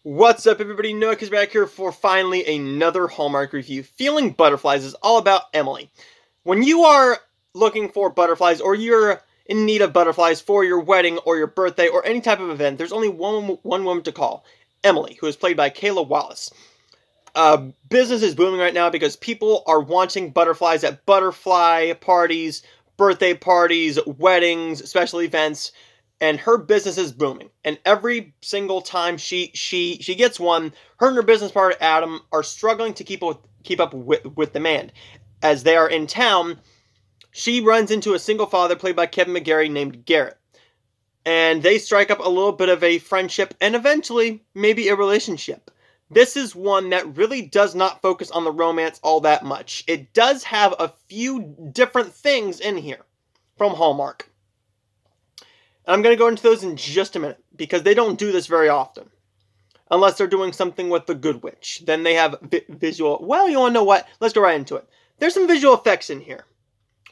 What's up, everybody? Noah is back here for finally another Hallmark review. Feeling Butterflies is all about Emily. When you are looking for butterflies, or you're in need of butterflies for your wedding or your birthday or any type of event, there's only one woman to call, Emily, who is played by Kayla Wallace. Business is booming right now because people are wanting butterflies at butterfly parties, birthday parties, weddings, special events, and her business is booming. And every single time she gets one, her and her business partner Adam are struggling to keep up with demand. As they are in town, she runs into a single father played by Kevin McGarry named Garrett. And they strike up a little bit of a friendship and eventually maybe a relationship. This is one that really does not focus on the romance all that much. It does have a few different things in here from Hallmark. And I'm going to go into those in just a minute because they don't do this very often. Unless they're doing something with the Good Witch. Then they have visual... Well, you want to know what? Let's go right into it. There's some visual effects in here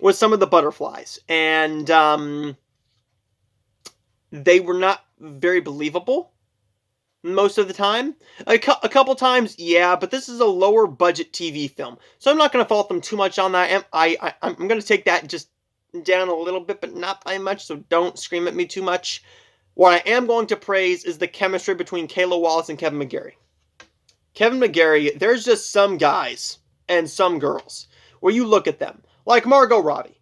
with some of the butterflies. And they were not very believable most of the time. A couple times, yeah, but this is a lower budget TV film. So I'm not going to fault them too much on that. I'm going to take that just down a little bit, but not by much, so don't scream at me too much. What I am going to praise is the chemistry between Kayla Wallace and Kevin McGarry. Kevin McGarry, there's just some guys and some girls where you look at them, like Margot Robbie.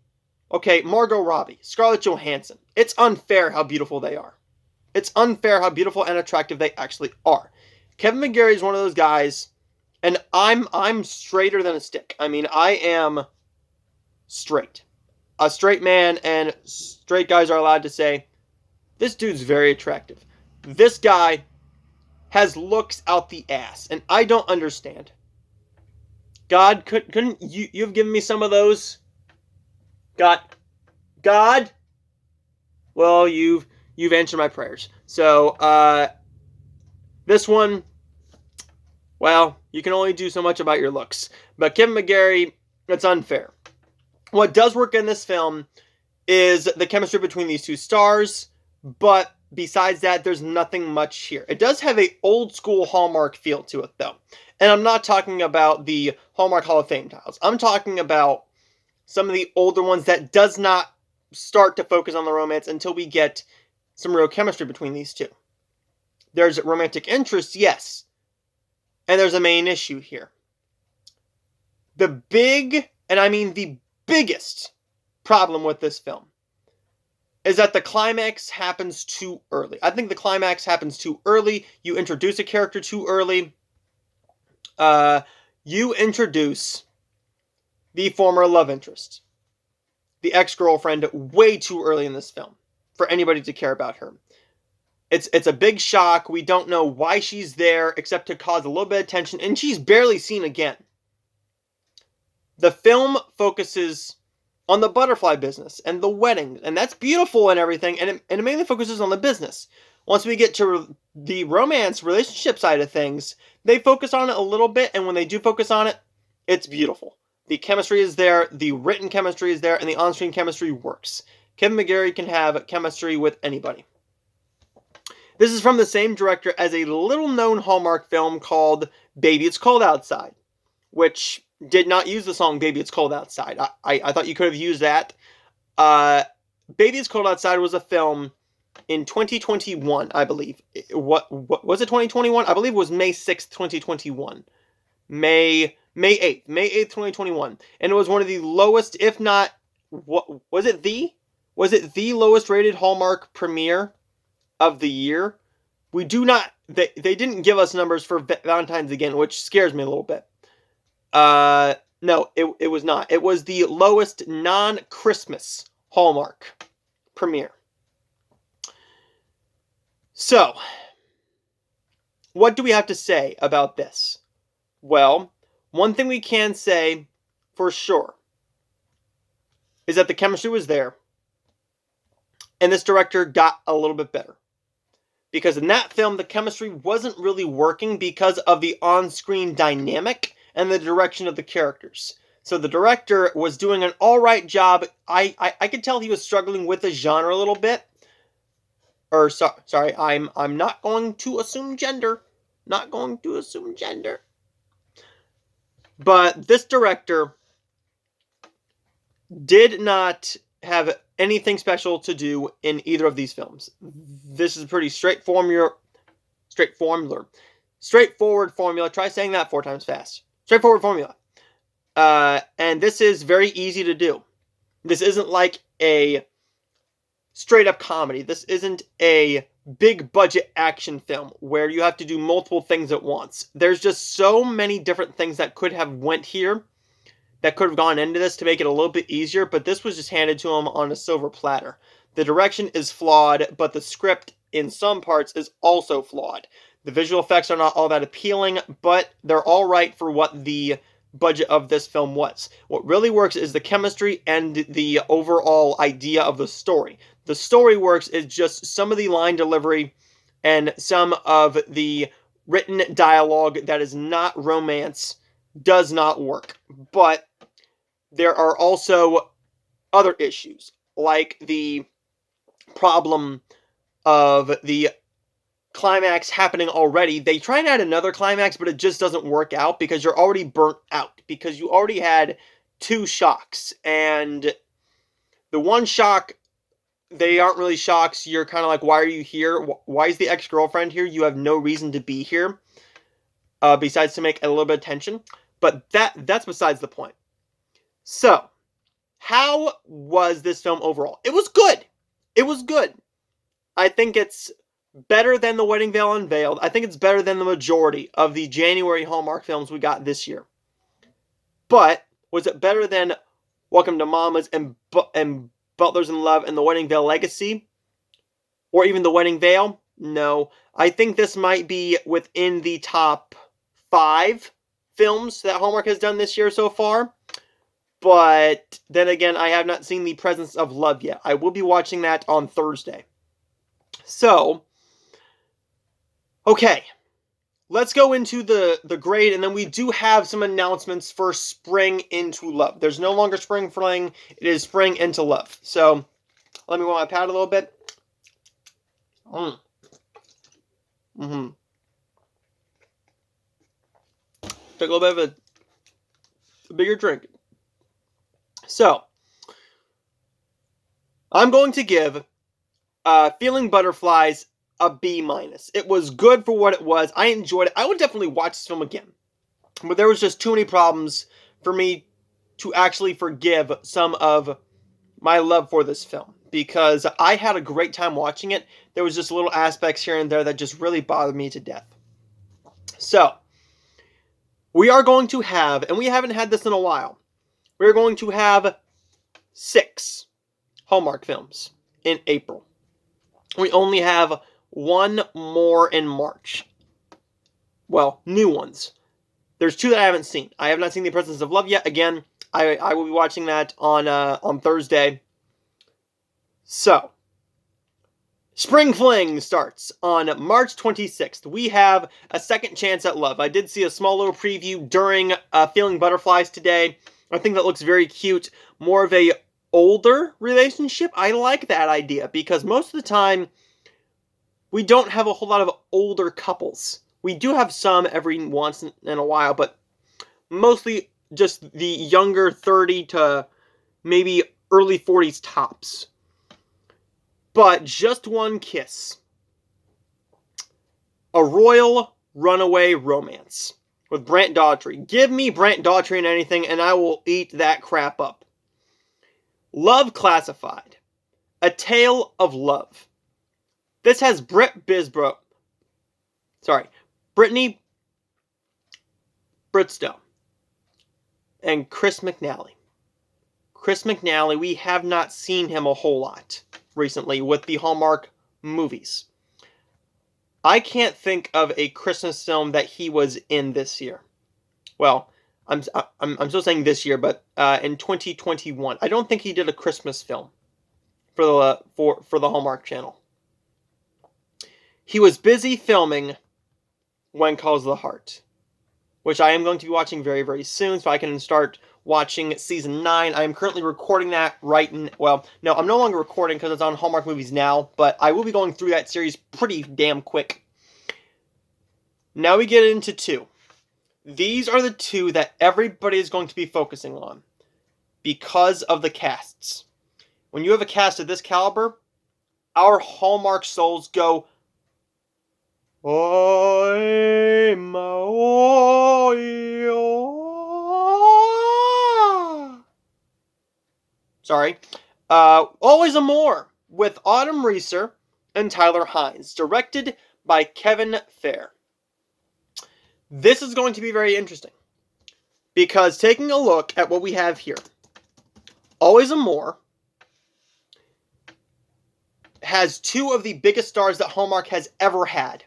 Okay, Margot Robbie, Scarlett Johansson. It's unfair how beautiful they are. It's unfair how beautiful and attractive they actually are. Kevin McGarry is one of those guys, and I'm straighter than a stick. I mean, I am straight. A straight man, and straight guys are allowed to say, this dude's very attractive. This guy has looks out the ass, and I don't understand. God, couldn't you've given me some of those? God? Well, you've answered my prayers. So, this one, well, you can only do so much about your looks. But Kevin McGarry, it's unfair. What does work in this film is the chemistry between these two stars, but besides that, there's nothing much here. It does have a old school Hallmark feel to it, though. And I'm not talking about the Hallmark Hall of Fame titles. I'm talking about some of the older ones that does not start to focus on the romance until we get some real chemistry between these two. There's romantic interest, yes. And there's a main issue here. The big, and I mean the biggest problem with this film is that the climax happens too early. I think the climax happens too early. You introduce a character too early. You introduce the former love interest, the ex-girlfriend, way too early in this film for anybody to care about her. It's a big shock. We don't know why she's there except to cause a little bit of tension, and she's barely seen again. The film focuses on the butterfly business and the wedding, and that's beautiful and everything, and it mainly focuses on the business. Once we get to the romance relationship side of things, they focus on it a little bit, and when they do focus on it, it's beautiful. The chemistry is there, the written chemistry is there, and the on-screen chemistry works. Kevin McGarry can have chemistry with anybody. This is from the same director as a little-known Hallmark film called Baby It's Cold Outside, which did not use the song Baby It's Cold Outside. I thought you could have used that. Baby It's Cold Outside was a film in 2021, I believe. What was it, 2021? I believe it was May 6th, 2021. May 8th, 2021. And it was one of the lowest, if not, was it the lowest rated Hallmark premiere of the year? We do not, they didn't give us numbers for Valentine's again, which scares me a little bit. No, it was not. It was the lowest non-Christmas Hallmark premiere. So, what do we have to say about this? Well, one thing we can say for sure is that the chemistry was there, and this director got a little bit better. Because in that film, the chemistry wasn't really working because of the on-screen dynamic and the direction of the characters. So the director was doing an alright job. I could tell he was struggling with the genre a little bit. Sorry, I'm not going to assume gender. Not going to assume gender. But this director did not have anything special to do in either of these films. This is a pretty straightforward formula. Try saying that 4 times fast. Straightforward formula. And this is very easy to do. This isn't like a straight up comedy. This isn't a big budget action film where you have to do multiple things at once. There's just so many different things that could have went here, that could have gone into this to make it a little bit easier, but this was just handed to him on a silver platter. The direction is flawed, but the script in some parts is also flawed. The visual effects are not all that appealing, but they're all right for what the budget of this film was. What really works is the chemistry and the overall idea of the story. The story works is just some of the line delivery and some of the written dialogue that is not romance does not work. But there are also other issues, like the problem of the climax happening already. They try and add another climax, but it just doesn't work out because you're already burnt out, because you already had 2 shocks, and the one shock, they aren't really shocks. You're kind of like, why are you here? Why is the ex-girlfriend here? You have no reason to be here, besides to make a little bit of tension. But that's besides the point. So, how was this film overall? It was good. It was good. I think it's better than The Wedding Veil Unveiled. I think it's better than the majority of the January Hallmark films we got this year. But was it better than Welcome to Mamas and Butlers in Love and The Wedding Veil Legacy? Or even The Wedding Veil? No. I think this might be within the top 5 films that Hallmark has done this year so far. But then again, I have not seen The Presence of Love yet. I will be watching that on Thursday. So, okay, let's go into the grade, and then we do have some announcements for Spring into Love. There's no longer Spring Fling, it is Spring into Love. So, let me warm my palate a little bit. Take a little bit of a bigger drink. So, I'm going to give Feeling Butterflies a B-. It was good for what it was. I enjoyed it. I would definitely watch this film again. But there was just too many problems for me to actually forgive some of my love for this film. Because I had a great time watching it. There was just little aspects here and there that just really bothered me to death. So, we are going to have, and we haven't had this in a while, we're going to have 6 Hallmark films in April. We only have 1 more in March. Well, new ones. There's 2 that I haven't seen. I have not seen The Presence of Love yet. Again, I will be watching that on Thursday. So, Spring Fling starts on March 26th. We have A Second Chance at Love. I did see a small little preview during Feeling Butterflies today. I think that looks very cute. More of a older relationship. I like that idea because most of the time we don't have a whole lot of older couples. We do have some every once in a while, but mostly just the younger 30 to maybe early 40s tops. But Just One Kiss. A royal runaway romance with Brant Daughtry. Give me Brant Daughtry in anything and I will eat that crap up. Love Classified. A Tale of Love. This has Brittany Bristow and Chris McNally. Chris McNally, we have not seen him a whole lot recently with the Hallmark movies. I can't think of a Christmas film that he was in this year. Well, I'm still saying this year, but in 2021, I don't think he did a Christmas film for the Hallmark Channel. He was busy filming When Calls the Heart, which I am going to be watching very, very soon, so I can start watching season 9. I am currently recording that well, no, I'm no longer recording because it's on Hallmark Movies Now, but I will be going through that series pretty damn quick. Now we get into two. These are the two that everybody is going to be focusing on because of the casts. When you have a cast of this caliber, our Hallmark souls go, I'm sorry. Always a More with Autumn Reeser and Tyler Hines, directed by Kevin Fair. This is going to be very interesting because taking a look at what we have here, Always a More has two of the biggest stars that Hallmark has ever had.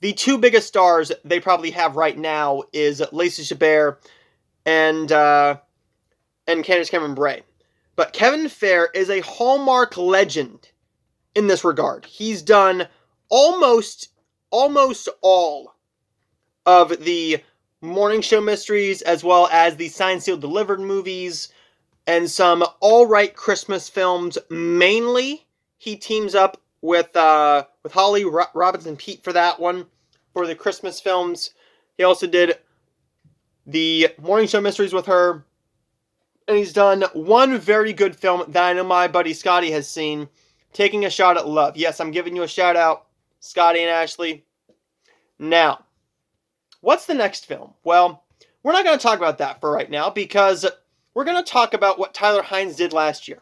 The two biggest stars they probably have right now is Lacey Chabert and Candace Cameron Bure. But Kevin Fair is a Hallmark legend in this regard. He's done almost all of the morning show mysteries, as well as the Signed, Sealed, Delivered movies, and some all-right Christmas films. Mainly, he teams up with Holly Robinson Peete for that one, for the Christmas films. He also did the morning show mysteries with her. And he's done one very good film that I know my buddy Scotty has seen, Taking a Shot at Love. Yes, I'm giving you a shout out, Scotty and Ashley. Now, what's the next film? Well, we're not going to talk about that for right now because we're going to talk about what Tyler Hines did last year.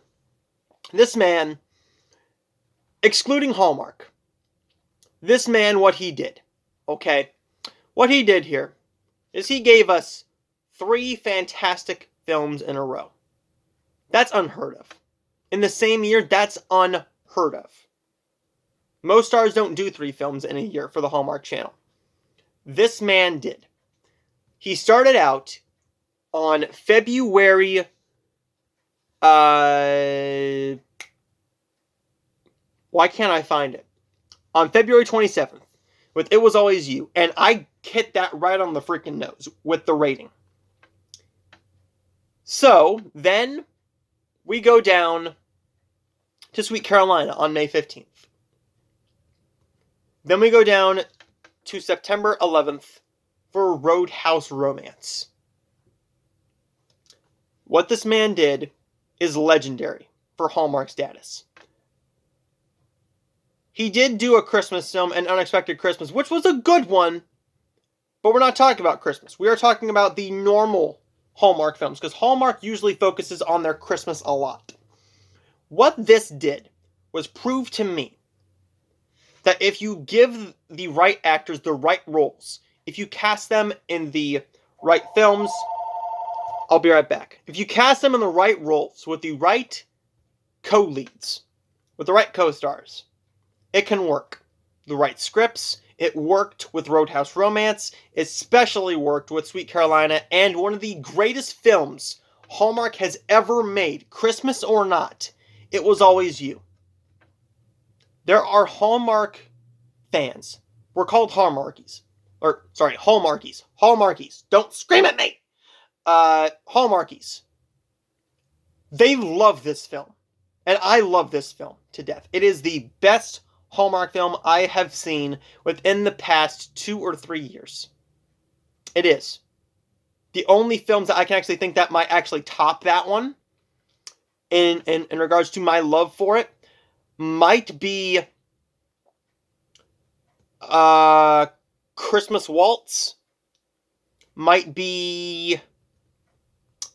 This man, excluding Hallmark, this man, what he did, okay? What he did here is he gave us 3 fantastic films in a row. That's unheard of. In the same year, that's unheard of. Most stars don't do 3 films in a year for the Hallmark Channel. This man did. He started out on February... why can't I find it? On February 27th, with It Was Always You. And I hit that right on the freaking nose with the rating. So, then we go down to Sweet Carolina on May 15th. Then we go down to September 11th for Roadhouse Romance. What this man did is legendary for Hallmark status. He did do a Christmas film, An Unexpected Christmas, which was a good one, but we're not talking about Christmas. We are talking about the normal Hallmark films, because Hallmark usually focuses on their Christmas a lot. What this did was prove to me that if you give the right actors the right roles, if you cast them in the right films, I'll be right back. If you cast them in the right roles with the right co-leads, with the right co-stars, it can work. The right scripts, it worked with Roadhouse Romance, especially worked with Sweet Carolina, and one of the greatest films Hallmark has ever made, Christmas or not, It Was Always You. There are Hallmark fans. We're called Hallmarkies. Hallmarkies. Hallmarkies. Don't scream at me! Hallmarkies. They love this film. And I love this film to death. It is the best Hallmark film I have seen within the past 2 or 3 years. It is. The only films that I can actually think that might actually top that one, in regards to my love for it, might be Christmas Waltz, might be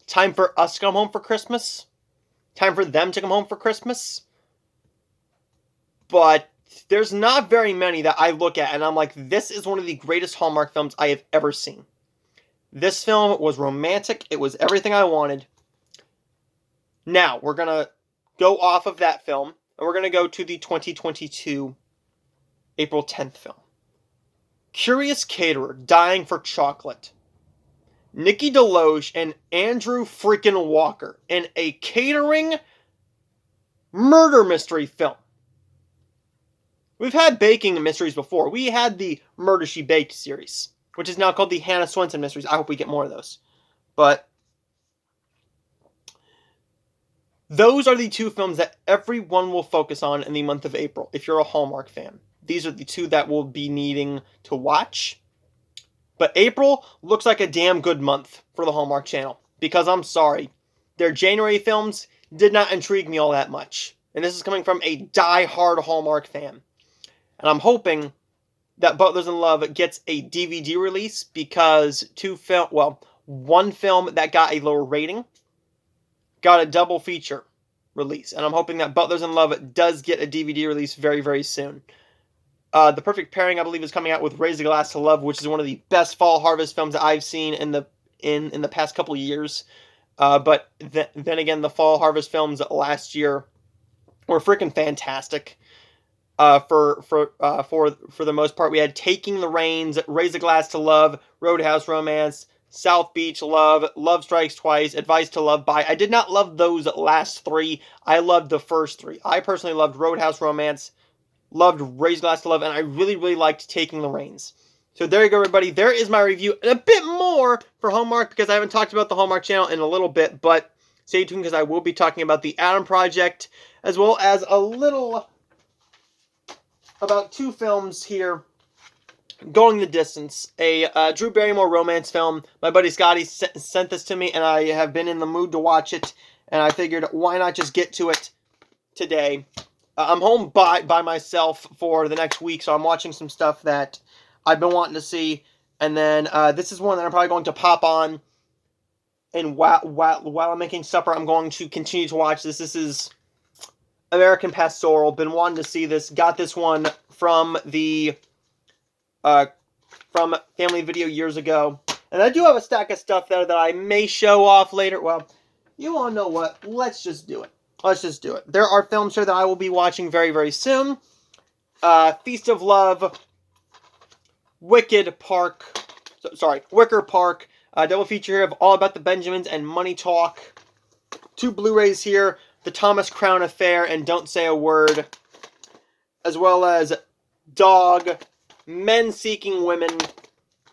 Time for Us to Come Home for Christmas, Time for Them to Come Home for Christmas. But there's not very many that I look at and I'm like, this is one of the greatest Hallmark films I have ever seen. This film was romantic. It was everything I wanted. Now, we're going to go off of that film, and we're going to go to the 2022 April 10th film. Curious Caterer, Dying for Chocolate. Nikki DeLoach and Andrew freaking Walker in a catering murder mystery film. We've had baking mysteries before. We had the Murder, She Baked series, which is now called the Hannah Swenson mysteries. I hope we get more of those. But those are the 2 films that everyone will focus on in the month of April, if you're a Hallmark fan. these are the two that we'll be needing to watch. But April looks like a damn good month for the Hallmark Channel, because I'm sorry, their January films did not intrigue me all that much. And this is coming from a die-hard Hallmark fan. And I'm hoping that Butlers in Love gets a DVD release, because one film that got a lower rating got a double feature release. And I'm hoping that Butlers in Love does get a DVD release very, very soon. The Perfect Pairing, I believe, is coming out with Raise a Glass to Love, which is one of the best fall harvest films that I've seen in the past couple years. But then again, the fall harvest films last year were freaking fantastic. For the most part, we had Taking the Reins, Raise a Glass to Love, Roadhouse Romance, South Beach Love, Love Strikes Twice, Advice to Love By. I did not love those last three. I loved the first three. I personally loved Roadhouse Romance, loved Raise a Glass to Love, and I really, really liked Taking the Reins. So there you go, everybody. There is my review, and a bit more for Hallmark, because I haven't talked about the Hallmark Channel in a little bit, but stay tuned, because I will be talking about the Adam Project, as well as a little about two films here. Going the Distance, a Drew Barrymore romance film. My buddy Scotty sent this to me, and I have been in the mood to watch it, and I figured, why not just get to it today? I'm home by myself for the next week, so I'm watching some stuff that I've been wanting to see, and then this is one that I'm probably going to pop on, and while I'm making supper, I'm going to continue to watch this. This is American Pastoral. Been wanting to see this. Got this one from from Family Video years ago. And I do have a stack of stuff there that I may show off later. Well, you all know what. Let's just do it. Let's just do it. There are films here that I will be watching very, very soon. Feast of Love, Wicker Park. Double feature here of All About the Benjamins and Money Talk. Two Blu-rays here. The Thomas Crown Affair and Don't Say a Word. As well as Dog, Men Seeking Women,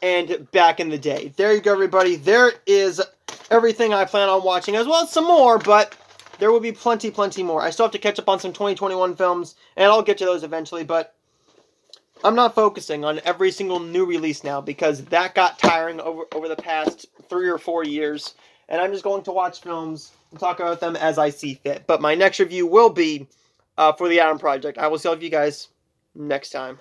and Back in the Day. There you go, everybody. There is everything I plan on watching, as well as some more, but there will be plenty more. I still have to catch up on some 2021 films, and I'll get to those eventually, but I'm not focusing on every single new release now, because that got tiring over the past 3 or 4 years, and I'm just going to watch films and talk about them as I see fit. But my next review will be for the Adam Project. I will see all of you guys next time.